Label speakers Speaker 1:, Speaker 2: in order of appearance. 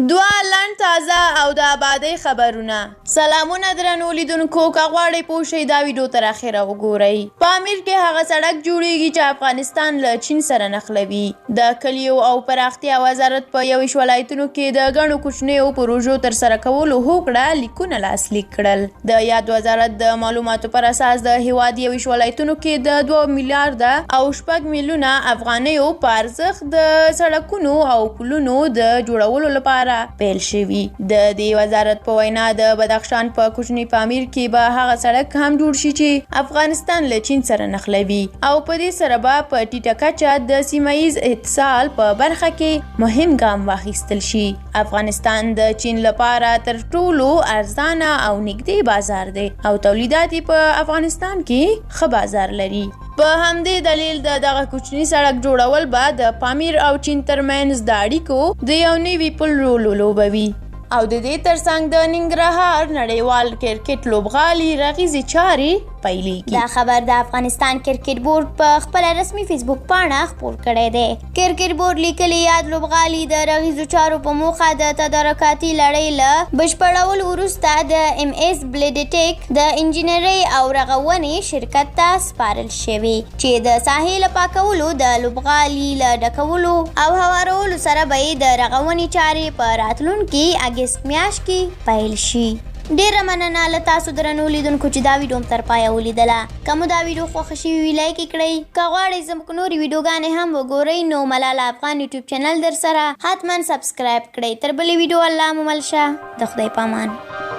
Speaker 1: دوه لنډ تازه او د آبادۍ خبرونه. سلامونه درنو لیدونکو، که غواړئ پوه شئ دا ویډیو تر اخره وګورئ. په امیر کې هغه سړک جوړیږي چې افغانستان له چین سره نښلوي. د کلیو او پراختیا وزارت په 21 ولایتونو کې د ګڼو کوچنیو پروژو ترسره کولو هوکړه لیکونه لاسلیک کړل. د یاد وزارت د معلوماتو پر اساس د هیواد 21 ولایتونو کې د 2 میلیارده او 6 میلیونه افغانیو په ارزښت د سړکونو او پلونو د جوړولو لپاره پیل شوي. د دې وزارت په وینا د بدخشان په کوچني پامیر کې به هغه سړک هم جوړ شي چې افغانستان له چین سره نښلوي او په دې سره به په ټیټه کچه د سیمه ییز اتصال په برخه کې مهم ګام واخیستل شي. افغانستان د چین لپاره تر ټولو ارزانه او نږدې بازار دی او تولیدات په افغانستان کې ښه بازار لري. په همدې دلیل دغه کوچني سړک جوړول به د پامیر او چین ترمنځ د اړیکو د یو نوي پل رول ولوبوي او د دې ترڅنګ د ننګرهار نړیوال کرکټ لوبغالي رغیزې چارې پیلېږي.
Speaker 2: دا خبر د افغانستان کرکټ بورډ په خپل رسمي فیسبوک پاڼه خپور کړی دی. کرکټ بورډ لیکلي یاد لوبغالي د رغیزو چارو په موخه د تدارکاتي لړۍ له بشپړولو وروسته د ام اس بلیډټیک د انجینرۍ او رغونې شرکت ته سپارل شوي چې د ساحې له پاکولو د لوبغالي له ډکولو او هوارولو سره به یې د رغونې چارې په راتلونکي اګست میاشت کې پیل شي. ډیره مننه له تاسو درنو لیدونکو چې دا ویډیو تر پایه ولیدله. که مو دا ویډیو خوښه شوې وي لایک یې کړئ. که غواړئ زموږ نورې ویډیوګانې هم وګورئ نو ملاله افغان یوټیوب چینل در سره حتما سبسکرایب کړئ. تر بلې ویډیو الله مو مل شه. د خدای په امان.